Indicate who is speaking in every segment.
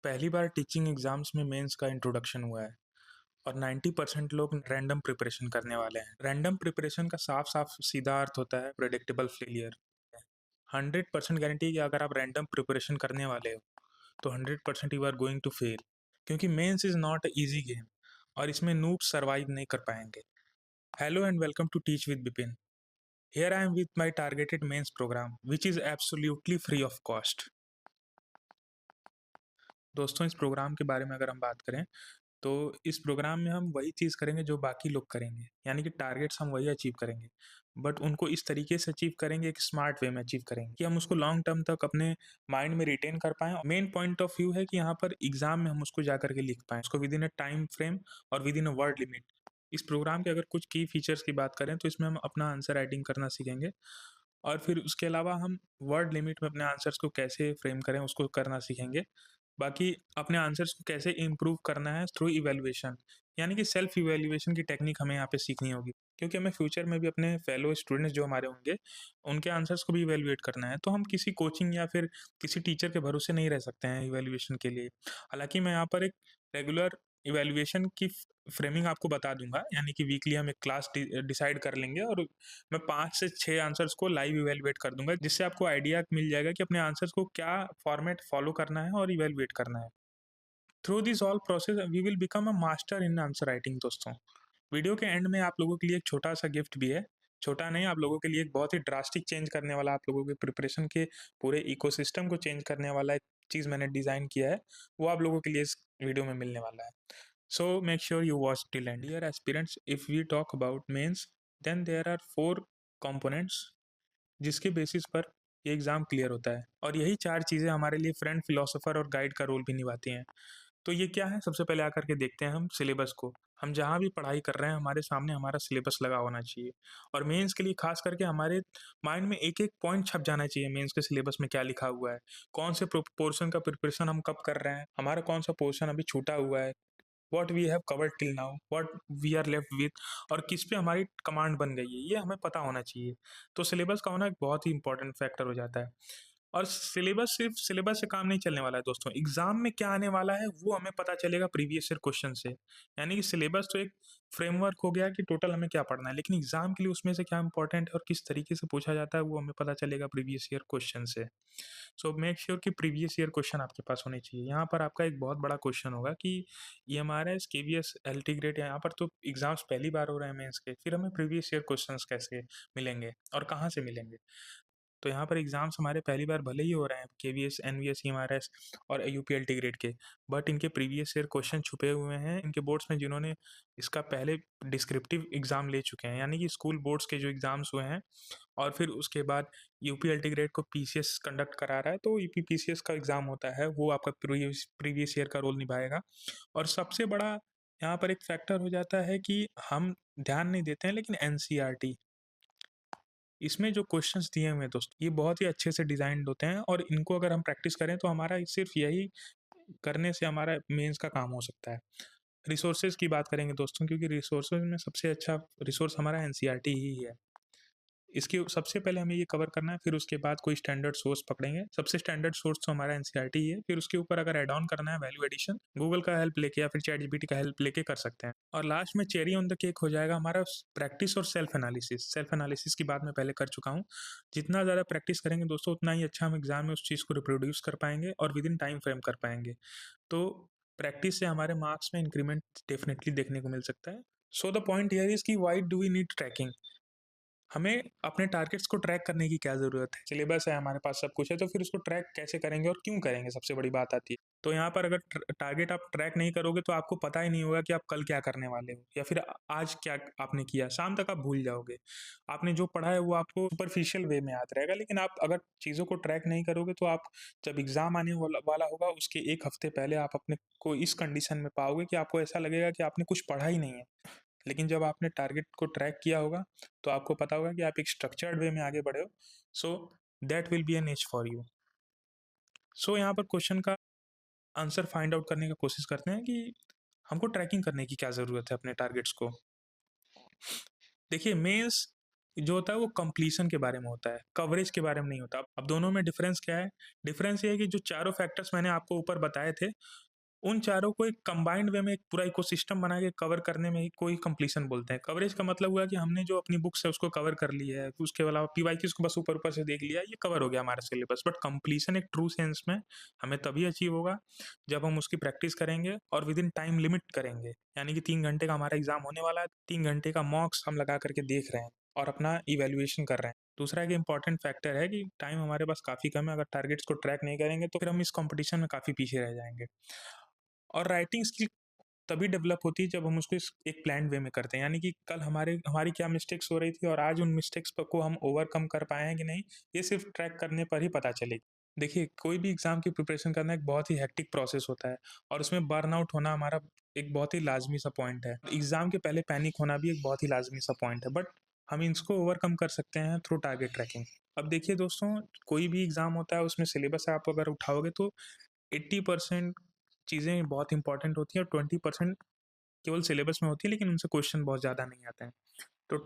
Speaker 1: पहली बार teaching exams में mains का इंट्रोडक्शन हुआ है और 90% लोग रैंडम प्रिपरेशन करने वाले हैं। रैंडम प्रिपरेशन का साफ साफ सीधा अर्थ होता है प्रेडिक्टेबल फेलियर। 100% गारंटी है कि अगर आप रैंडम प्रिपरेशन करने वाले हो तो 100% you are going to fail, क्योंकि mains is not easy game और इसमें नूब सर्वाइव नहीं कर पाएंगे। Hello and welcome to teach with Bipin. Here I am with my targeted mains programme which is absolutely free of cost. दोस्तों, इस programme के बारे में अगर हम बात करें तो इस प्रोग्राम में हम वही चीज़ करेंगे जो बाकी लोग करेंगे, यानी कि टारगेट्स हम वही अचीव करेंगे, बट उनको इस तरीके से अचीव करेंगे, एक स्मार्ट वे में अचीव करेंगे कि हम उसको लॉन्ग टर्म तक अपने माइंड में रिटेन कर पाएँ। मेन पॉइंट ऑफ व्यू है कि यहाँ पर एग्जाम में हम उसको जा करके लिख पाएँ, उसको within a time frame और within a word limit. इस प्रोग्राम के अगर कुछ की फीचर्स की बात करें तो इसमें हम अपना आंसर राइटिंग करना सीखेंगे और फिर उसके अलावा हम वर्ड लिमिट में अपने आंसर्स को कैसे फ्रेम करें उसको करना सीखेंगे। बाकी अपने आंसर्स को कैसे इम्प्रूव करना है थ्रू इवैल्यूएशन, यानी कि सेल्फ इवैल्यूएशन की टेक्निक हमें यहाँ पे सीखनी होगी, क्योंकि हमें फ्यूचर में भी अपने फेलो स्टूडेंट्स जो हमारे होंगे उनके आंसर्स को भी इवैल्यूएट करना है। तो हम किसी कोचिंग या फिर किसी टीचर के भरोसे नहीं रह सकते हैं इवैल्यूएशन के लिए। हालांकि मैं यहाँ पर एक रेगुलर इवैल्यूएशन की फ्रेमिंग आपको बता दूंगा, यानी कि वीकली हम एक क्लास डिसाइड कर लेंगे और मैं 5 से 6 आंसर्स को लाइव इवैल्यूएट कर दूंगा, जिससे आपको आइडिया मिल जाएगा कि अपने आंसर्स को क्या फॉर्मेट फॉलो करना है और इवैल्यूएट करना है। Through this all process we will become a master in answer writing. दोस्तों, वीडियो के एंड में आप लोगों के लिए एक छोटा सा गिफ्ट भी है। छोटा नहीं, आप लोगों के लिए एक बहुत ही ड्रास्टिक चेंज करने वाला, आप लोगों के प्रिपरेशन के पूरे इकोसिस्टम को चेंज करने वाला एक चीज़ मैंने डिज़ाइन किया है, वो आप लोगों के लिए इस वीडियो में मिलने वाला है। So make sure you watch till end. Dear aspirants, if we talk about mains, then there are 4 components जिसके बेसिस पर ये एग्ज़ाम क्लियर होता है, और यही 4 चीज़ें हमारे लिए फ्रेंड, फिलोसोफर और गाइड का रोल भी निभाती हैं। तो ये क्या है? सबसे पहले आकर के देखते हैं हम सिलेबस को। हम जहाँ भी पढ़ाई कर रहे हैं हमारे सामने हमारा सिलेबस लगा होना चाहिए, और मेंस के लिए ख़ास करके हमारे माइंड में एक-एक पॉइंट छप जाना चाहिए मेंस के सिलेबस में क्या लिखा हुआ है, कौन से पोर्शन का प्रिपरेशन हम कब कर रहे हैं, हमारा कौन-सा पोर्शन अभी छूटा हुआ है, what we have covered till now, what we are left with, और किस पे हमारी कमांड बन गई है, ये हमें पता होना चाहिए। तो सिलेबस का होना एक बहुत ही इंपॉर्टेंट फैक्टर हो जाता है। और सिलेबस सिर्फ सिलेबस से काम नहीं चलने वाला है दोस्तों, एग्जाम में क्या आने वाला है वो हमें पता चलेगा प्रीवियस ईयर क्वेश्चन से। यानी कि सिलेबस तो एक फ्रेमवर्क हो गया कि टोटल हमें क्या पढ़ना है, लेकिन एग्जाम के लिए उसमें से क्या इंपॉर्टेंट है और किस तरीके से पूछा जाता है वो हमें पता चलेगा प्रीवियस ईयर क्वेश्चन से। सो मेक श्योर कि प्रीवियस ईयर क्वेश्चन आपके पास होने चाहिए। यहाँ पर आपका एक बहुत बड़ा क्वेश्चन होगा कि EMRS, KVS, LT ग्रेड, यहाँ पर तो एग्जाम्स पहली बार हो रहे हैं मेंस के, फिर हमें प्रीवियस ईयर क्वेश्चंस कैसे मिलेंगे और कहाँ से मिलेंगे। तो यहाँ पर एग्जाम्स हमारे पहली बार भले ही हो रहे हैं KVS, NVS, EMRS और UPLT ग्रेड के, बट इनके प्रीवियस ईयर क्वेश्चन छुपे हुए हैं इनके बोर्ड्स में, जिन्होंने इसका पहले डिस्क्रिप्टिव एग्जाम ले चुके हैं, यानी कि स्कूल बोर्ड्स के जो एग्जाम्स हुए हैं और फिर उसके बाद UPLT ग्रेड को PCS कंडक्ट करा रहा है, तो PCS का एग्जाम होता है वो आपका प्रीवियस ईयर का रोल निभाएगा। और सबसे बड़ा यहाँ पर एक फैक्टर हो जाता है कि हम ध्यान नहीं देते हैं, लेकिन NCERT, इसमें जो क्वेश्चंस दिए हुए हैं दोस्तों, ये बहुत ही अच्छे से डिजाइन्ड होते हैं, और इनको अगर हम प्रैक्टिस करें तो हमारा सिर्फ यही करने से हमारा मेंस का काम हो सकता है। रिसोर्सेज की बात करेंगे दोस्तों, क्योंकि रिसोर्सेज में सबसे अच्छा रिसोर्स हमारा NCERT ही है। इसके सबसे पहले हमें ये कवर करना है, फिर उसके बाद कोई स्टैंडर्ड सोर्स पकड़ेंगे। सबसे स्टैंडर्ड सोर्स तो हमारा NCERT ही है, फिर उसके ऊपर अगर एड ऑन करना है वैल्यू एडिशन, गूगल का हेल्प लेके या फिर ChatGPT का हेल्प लेके कर सकते हैं। और लास्ट में चेरी ऑन द केक हो जाएगा हमारा प्रैक्टिस और सेल्फ एनालिसिस। सेल्फ एनालिसिस की बात मैं पहले कर चुका हूँ। जितना ज़्यादा प्रैक्टिस करेंगे दोस्तों उतना ही अच्छा हम एग्जाम में उस चीज़ को रिप्रोड्यूस कर पाएंगे और विद इन टाइम फ्रेम कर पाएंगे। तो प्रैक्टिस से हमारे मार्क्स में इंक्रीमेंट डेफिनेटली देखने को मिल सकता है। So the point here is कि why do we need tracking. हमें अपने टारगेट्स को ट्रैक करने की क्या ज़रूरत है? सिलेबस है हमारे पास, सब कुछ है, तो फिर उसको ट्रैक कैसे करेंगे और क्यों करेंगे, सबसे बड़ी बात आती है। तो यहाँ पर अगर टारगेट आप ट्रैक नहीं करोगे तो आपको पता ही नहीं होगा कि आप कल क्या करने वाले हो, या फिर आज क्या आपने किया, शाम तक आप भूल जाओगे। आपने जो पढ़ा है वो आपको सुपरफिशियल वे में याद रहेगा, लेकिन आप अगर चीज़ों को ट्रैक नहीं करोगे तो आप जब एग्ज़ाम आने वाला होगा उसके 1 हफ्ते पहले आप अपने को इस कंडीशन में पाओगे कि आपको ऐसा लगेगा कि आपने कुछ पढ़ा ही नहीं है। लेकिन जब आपने टारगेट को ट्रैक किया होगा तो आपको पता होगा कि आप एक स्ट्रक्चर्ड वे में आगे बढ़े हो। So that will be an edge for you. So यहाँ पर क्वेश्चन का आंसर फाइंड आउट करने की कोशिश करते हैं कि हमको ट्रैकिंग करने की क्या ज़रूरत है अपने टारगेट्स को। देखिए, मेंस जो होता है वो कंप्लीशन के बारे में होता है, कवरेज के बारे में नहीं होता। अब दोनों में डिफरेंस क्या है? डिफरेंस ये है कि जो चारों फैक्टर्स मैंने आपको ऊपर बताए थे, उन चारों को एक कंबाइंड वे में एक पूरा इकोसिस्टम बना के कवर करने में ही कोई कंप्लीशन बोलते हैं। कवरेज का मतलब हुआ कि हमने जो अपनी बुक्स है उसको कवर कर ली है, उसके अलावा पीवाईक्यूज़ को बस ऊपर-ऊपर से देख लिया, ये कवर हो गया हमारा सिलेबस। बट कंप्लीशन एक ट्रू सेंस में हमें तभी अचीव होगा जब हम उसकी प्रैक्टिस करेंगे और विदिन टाइम लिमिट करेंगे। यानी कि 3 घंटे का हमारा एग्ज़ाम होने वाला है, 3 घंटे का मॉक्स हम लगा कर के देख रहे हैं और अपना इवैल्यूएशन कर रहे हैं। दूसरा एक इम्पॉर्टेंट फैक्टर है कि टाइम हमारे पास काफ़ी कम है, अगर टारगेट्स को ट्रैक नहीं करेंगे तो फिर हम इस कॉम्पिटिशन में काफ़ी पीछे रह जाएँगे। और राइटिंग स्किल तभी डेवलप होती है जब हम उसको एक प्लान्ड वे में करते हैं, यानी कि कल हमारी क्या मिस्टेक्स हो रही थी और आज उन मिस्टेक्स को हम ओवरकम कर पाए हैं कि नहीं, ये सिर्फ ट्रैक करने पर ही पता चलेगी। देखिए, कोई भी एग्जाम की प्रिपरेशन करना एक बहुत ही हेक्टिक प्रोसेस होता है और उसमें बर्नआउट होना हमारा एक बहुत ही लाजमी सा पॉइंट है। एग्जाम के पहले पैनिक होना भी एक बहुत ही लाजमी सा पॉइंट है, बट हम इसको ओवरकम कर सकते हैं थ्रू टारगेट ट्रैकिंग। अब देखिए दोस्तों, कोई भी एग्जाम होता है उसमें सिलेबस आप अगर उठाओगे तो 80% चीज़ें बहुत इंपॉर्टेंट होती हैं और 20% केवल सिलेबस में होती है, लेकिन उनसे क्वेश्चन बहुत ज़्यादा नहीं आते हैं। तो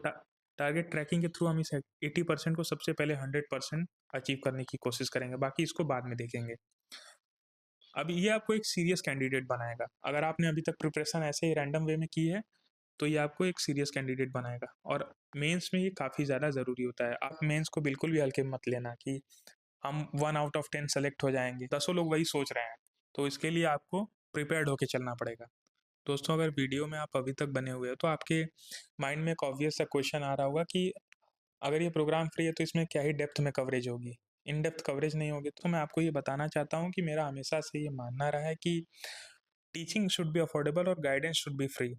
Speaker 1: टारगेट ट्रैकिंग के थ्रू हम इस 80% को सबसे पहले 100% अचीव करने की कोशिश करेंगे, बाकी इसको बाद में देखेंगे। अब ये आपको एक सीरियस कैंडिडेट बनाएगा। अगर आपने अभी तक प्रिपरेशन ऐसे ही रैंडम वे में की है, तो ये आपको एक सीरियस कैंडिडेट बनाएगा और मेंस में ये काफ़ी ज़्यादा ज़रूरी होता है। आप मेंस को बिल्कुल भी हल्के में मत लेना कि हम 1 आउट ऑफ 10 सेलेक्ट हो जाएँगे। दसों लोग वही सोच रहे हैं, तो इसके लिए आपको प्रिपेयर्ड होके चलना पड़ेगा। दोस्तों, अगर वीडियो में आप अभी तक बने हुए हो तो आपके माइंड में एक ऑब्वियस सा क्वेश्चन आ रहा होगा कि अगर ये प्रोग्राम फ्री है तो इसमें क्या ही डेप्थ में कवरेज होगी, इन डेप्थ कवरेज नहीं होगी। तो मैं आपको ये बताना चाहता हूँ कि मेरा हमेशा से ये मानना रहा है कि टीचिंग शुड बी अफोर्डेबल और guidance should be free.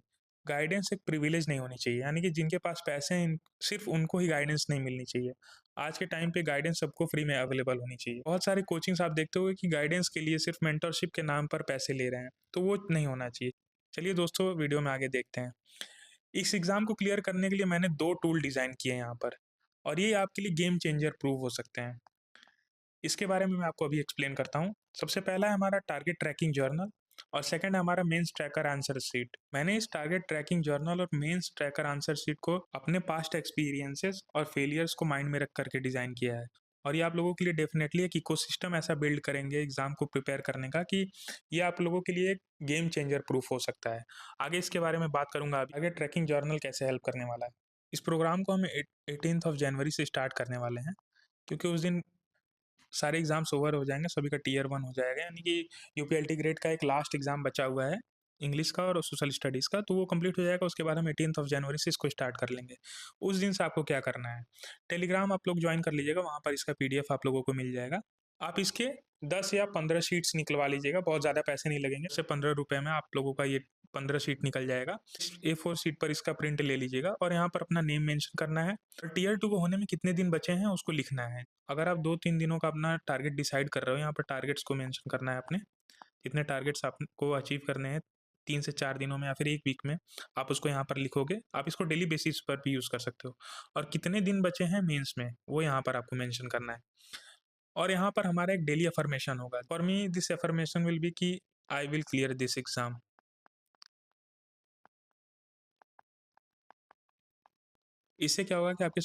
Speaker 1: Guidance एक प्रिविलेज नहीं होनी चाहिए, यानी कि जिनके पास पैसे हैं सिर्फ उनको ही गाइडेंस नहीं मिलनी चाहिए। आज के टाइम पे गाइडेंस सबको फ्री में अवेलेबल होनी चाहिए। बहुत सारे कोचिंग्स आप देखते होंगे कि गाइडेंस के लिए सिर्फ मेंटरशिप के नाम पर पैसे ले रहे हैं, तो वो नहीं होना चाहिए। चलिए दोस्तों, वीडियो में आगे देखते हैं। इस एग्जाम को क्लियर करने के लिए मैंने 2 टूल डिज़ाइन किए हैं यहाँ पर और ये आपके लिए गेम चेंजर प्रूव हो सकते हैं। इसके बारे में मैं आपको अभी एक्सप्लेन करता हूँ। सबसे पहला है हमारा टारगेट ट्रैकिंग जर्नल और सेकंड है हमारा मेंस ट्रैकर आंसर शीट। मैंने इस टारगेट ट्रैकिंग जर्नल और मेंस ट्रैकर आंसर शीट को अपने पास्ट एक्सपीरियंसेस और फेलियर्स को माइंड में रख करके डिज़ाइन किया है। और ये आप लोगों के लिए डेफिनेटली एक इकोसिस्टम ऐसा बिल्ड करेंगे एग्जाम को प्रिपेयर करने का कि ये आप लोगों के लिए एक गेम चेंजर प्रूफ हो सकता है। आगे इसके बारे में बात करूंगा। अभी आगे ट्रैकिंग जर्नल कैसे हेल्प करने वाला है। इस प्रोग्राम को हम 18th ऑफ जनवरी से स्टार्ट करने वाले हैं, क्योंकि उस दिन सारे एग्ज़ाम्स ओवर हो जाएँगे, सभी का टियर 1 हो जाएगा, यानी कि यूपीएलटी ग्रेड का एक लास्ट एग्ज़ाम बचा हुआ है, इंग्लिश का और सोशल स्टडीज़ का, तो वो कंप्लीट हो जाएगा। उसके बाद हम 18th ऑफ जनवरी से इसको स्टार्ट कर लेंगे। उस दिन से आपको क्या करना है, टेलीग्राम आप लोग जॉइन कर लीजिएगा, वहाँ पर इसका पीडीएफ आप लोगों को मिल जाएगा। आप इसके 10 या 15 शीट्स निकलवा लीजिएगा, बहुत ज़्यादा पैसे नहीं लगेंगे, सिर्फ ₹15 में आप लोगों का ये 15 शीट निकल जाएगा। A4 शीट पर इसका प्रिंट ले लीजिएगा और यहाँ पर अपना नेम मेंशन करना है और टियर 2 को होने में कितने दिन बचे हैं उसको लिखना है। अगर आप 2-3 दिनों का अपना टारगेट डिसाइड कर रहे हो, यहाँ पर टारगेट्स को मेंशन करना है अपने, कितने टारगेट्स आपको अचीव करने हैं 3 से 4 दिनों में या फिर 1 वीक में, आप उसको यहाँ पर लिखोगे। आप इसको डेली बेसिस पर भी यूज़ कर सकते हो और कितने दिन बचे हैं मेंस में, वो यहाँ पर आपको मेंशन करना है। और यहाँ पर हमारा एक डेली अफ़र्मेशन होगा। For me this affirmation will be कि I will clear this exam. इससे क्या होगा कि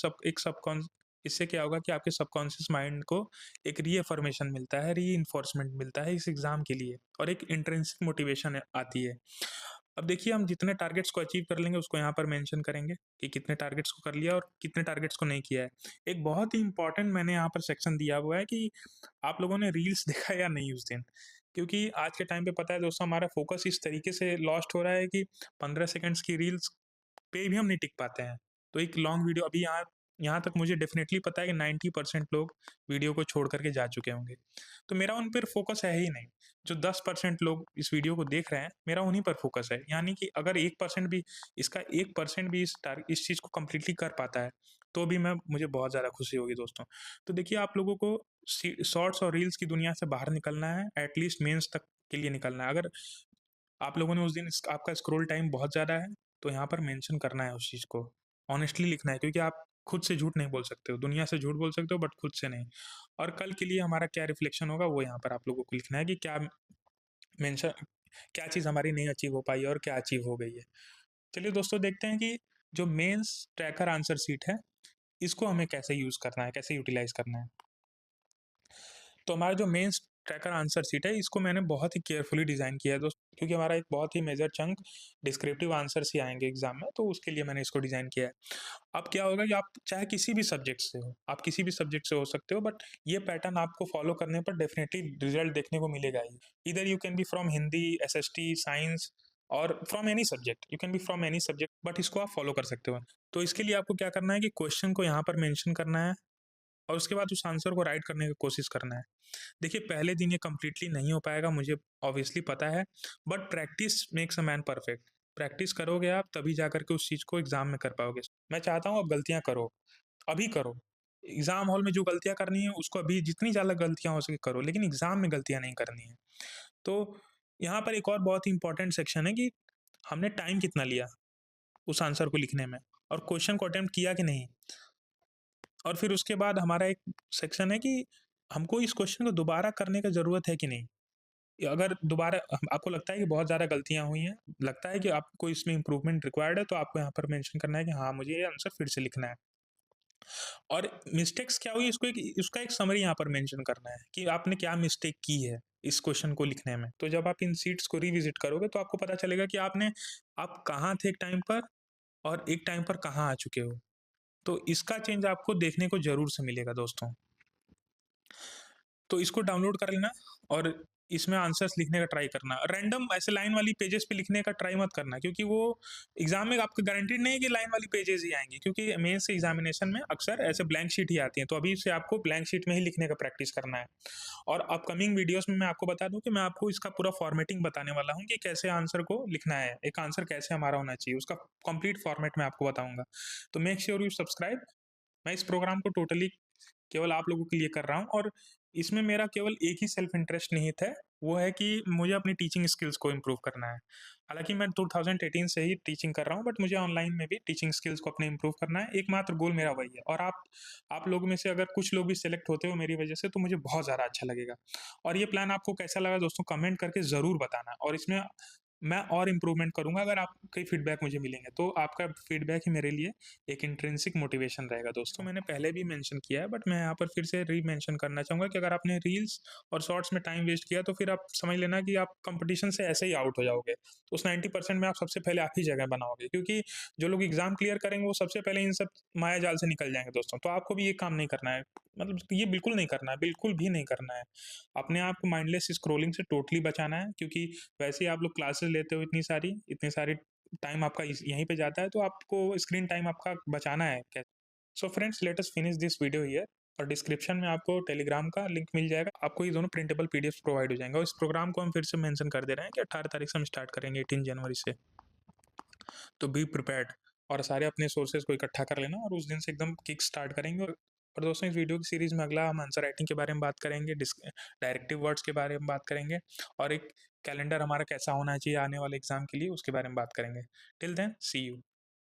Speaker 1: इससे क्या होगा कि आपके सबकॉन्शियस माइंड को एक रीअफ़र्मेशन मिलता है, रीइन्फोर्समेंट मिलता है इस एग्ज़ाम के लिए और एक इंट्रिंसिक मोटिवेशन आती है। अब देखिए, हम जितने टारगेट्स को अचीव कर लेंगे उसको यहाँ पर मेंशन करेंगे कि कितने टारगेट्स को कर लिया और कितने टारगेट्स को नहीं किया है। एक बहुत ही इम्पोर्टेंट मैंने यहाँ पर सेक्शन दिया हुआ है कि आप लोगों ने रील्स देखा या नहीं उस दिन? क्योंकि आज के टाइम पे पता है दोस्तों, हमारा फ़ोकस इस तरीके से लॉस्ट हो रहा है कि 15 सेकंड्स की रील्स पे भी हम नहीं टिक पाते हैं। तो एक लॉन्ग वीडियो अभी यहाँ यहाँ तक मुझे डेफ़िनेटली पता है कि 90% लोग वीडियो को छोड़ कर के जा चुके होंगे। तो मेरा उन पर फ़ोकस है ही नहीं। जो 10% लोग इस वीडियो को देख रहे हैं, मेरा उन्हीं पर फ़ोकस है। यानी कि अगर 1% भी इसका 1% भी इस चीज़ को कंप्लीटली कर पाता है, तो भी मुझे बहुत ज़्यादा खुशी होगी दोस्तों। तो देखिए, आप लोगों को शॉर्ट्स और रील्स की दुनिया से बाहर निकलना है, एट लीस्ट मेंस तक के लिए निकलना है। अगर आप लोगों ने उस दिन आपका स्क्रॉल टाइम बहुत ज़्यादा है, तो यहाँ पर मेंशन करना है उस चीज़ को। ऑनेस्टली लिखना है, क्योंकि आप खुद से झूठ नहीं बोल सकते हो। दुनिया से झूठ बोल सकते हो बट खुद से नहीं। और कल के लिए हमारा क्या रिफ्लेक्शन होगा वो यहाँ पर आप लोगों को लिखना है कि मेंशन क्या चीज़ हमारी नहीं अचीव हो पाई है और क्या अचीव हो गई है। चलिए दोस्तों, देखते हैं कि जो मेंस ट्रैकर आंसर शीट है, इसको हमें कैसे यूज़ करना है, कैसे यूटिलाइज़ करना है। तो हमारा जो मेंस ट्रैकर आंसर शीट है, इसको मैंने बहुत ही केयरफुली डिज़ाइन किया है दोस्तों, क्योंकि हमारा एक बहुत ही मेजर चंक डिस्क्रिप्टिव आंसर्स ही आएँगे एग्ज़ाम में, तो उसके लिए मैंने इसको डिज़ाइन किया है। अब क्या होगा कि आप चाहे किसी भी सब्जेक्ट से हो, आप किसी भी सब्जेक्ट से हो सकते हो, बट ये पैटर्न आपको फ़ॉलो करने पर डेफ़िनिटली रिज़ल्ट देखने को मिलेगा ही। Either you can be from Hindi, SST, science और from any subject, you can be from any subject, but इसको आप फ़ॉलो कर सकते हो। तो इसके लिए आपको क्या करना है कि क्वेश्चन को यहाँ पर मेंशन करना है और उसके बाद उस आंसर को राइट करने की कोशिश करना है। देखिए, पहले दिन ये कंप्लीटली नहीं हो पाएगा, मुझे ऑब्वियसली पता है, but practice makes a man perfect. Practice करोगे आप तभी जाकर के उस चीज़ को एग्ज़ाम में कर पाओगे। मैं चाहता हूँ आप गलतियाँ करो, अभी करो। एग्ज़ाम हॉल में जो गलतियाँ करनी है उसको अभी जितनी ज़्यादा गलतियाँ हो सके करो, लेकिन एग्ज़ाम में गलतियाँ नहीं करनी है। तो यहाँ पर एक और बहुत ही इम्पोर्टेंट सेक्शन है कि हमने टाइम कितना लिया उस आंसर को लिखने में और क्वेश्चन को अटेम्प्ट किया कि नहीं। और फिर उसके बाद हमारा एक सेक्शन है कि हमको इस क्वेश्चन को दोबारा करने का ज़रूरत है कि नहीं? अगर दोबारा आपको लगता है कि बहुत ज़्यादा गलतियाँ हुई हैं, लगता है कि आपको इसमें इम्प्रूवमेंट रिक्वायर्ड है, तो आपको यहाँ पर मेंशन करना है कि हाँ, मुझे ये आंसर फिर से लिखना है। और मिस्टेक्स क्या हुई उसका एक समरी यहाँ पर मेंशन करना है कि आपने क्या मिस्टेक की है इस क्वेश्चन को लिखने में। तो जब आप इन शीट्स को रिविज़िट करोगे तो आपको पता चलेगा कि आप कहाँ थे एक टाइम पर और एक टाइम पर कहाँ आ चुके हो। तो इसका चेंज आपको देखने को ज़रूर से मिलेगा दोस्तों। तो इसको डाउनलोड कर लेना और इसमें आंसर्स लिखने का ट्राई करना। रैंडम ऐसे लाइन वाली पेजेज़ पे लिखने का ट्राई मत करना, क्योंकि वो एग्ज़ाम में आपको गारंटीड नहीं है कि लाइन वाली पेजेज़ ही आएँगी, क्योंकि मेंस एग्ज़ामिनेशन में अक्सर ऐसे ब्लैंक शीट ही आती हैं। तो अभी से आपको ब्लैंक शीट में ही लिखने का प्रैक्टिस करना है। और अपकमिंग वीडियोज़ में मैं आपको बता दूँ कि मैं आपको इसका पूरा फॉर्मेटिंग बताने वाला हूँ कि कैसे आंसर को लिखना है। एक आंसर कैसे हमारा होना चाहिए, उसका कंप्लीट फॉर्मेट मैं आपको बताऊँगा। तो मेक श्योर यू सब्सक्राइब। मैं इस प्रोग्राम को टोटली केवल आप लोगों के लिए कर रहा हूँ और इसमें मेरा केवल एक ही सेल्फ इंटरेस्ट निहित है, वो है कि मुझे अपनी टीचिंग स्किल्स को इम्प्रूव करना है। हालाँकि मैं 2018 से ही टीचिंग कर रहा हूँ, बट मुझे ऑनलाइन में भी टीचिंग स्किल्स को अपने इम्प्रूव करना है। एकमात्र गोल मेरा वही है और आप लोगों में से अगर कुछ लोग भी सेलेक्ट होते हो मेरी वजह से, तो मुझे बहुत ज़्यादा अच्छा लगेगा। और ये प्लान आपको कैसा लगा दोस्तों, कमेंट करके ज़रूर बताना और इसमें मैं और इम्प्रूवमेंट करूँगा अगर आपके फीडबैक मुझे मिलेंगे। तो आपका फीडबैक ही मेरे लिए एक इंट्रिंसिक मोटिवेशन रहेगा दोस्तों। मैंने पहले भी मेंशन किया है, बट मैं यहाँ पर फिर से री-मेंशन करना चाहूँगा कि अगर आपने रील्स और शॉर्ट्स में टाइम वेस्ट किया तो फिर आप समझ लेना कि आप कॉम्पिटिशन से ऐसे ही आउट हो जाओगे। तो उस 90% में आप सबसे पहले आप ही जगह बनाओगे, क्योंकि जो लोग एग्ज़ाम क्लियर करेंगे वो सबसे पहले इन सब माया जाल से निकल जाएँगे दोस्तों। तो आपको भी ये काम नहीं करना है। मतलब ये बिल्कुल नहीं करना है, बिल्कुल भी नहीं करना है। अपने आप को माइंडलेस स्क्रॉलिंग से टोटली बचाना है, क्योंकि वैसे ही आप लोग क्लासेस लेते हो इतनी सारी टाइम आपका यहीं पे जाता है, तो आपको स्क्रीन टाइम आपका बचाना है। So friends, let us finish this video here और डिस्क्रिप्शन में आपको टेलीग्राम का लिंक मिल जाएगा। आपको ये दोनों प्रिंटेबल पीडीएफ प्रोवाइड हो जाएंगे और इस प्रोग्राम को हम फिर से मेंशन कर दे रहे हैं कि 18 तारीख से हम स्टार्ट करेंगे, 18 जनवरी से। तो बी प्रिपेयर्ड और सारे अपने सोर्सेज को इकट्ठा कर लेना और उस दिन से एकदम किक स्टार्ट करेंगे। और दोस्तों, इस वीडियो की सीरीज में अगला हम आंसर राइटिंग के बारे में बात करेंगे, डायरेक्टिव वर्ड्स के बारे में बात करेंगे और एक कैलेंडर हमारा कैसा होना चाहिए आने वाले एग्जाम के लिए, उसके बारे में बात करेंगे। Till then, see you.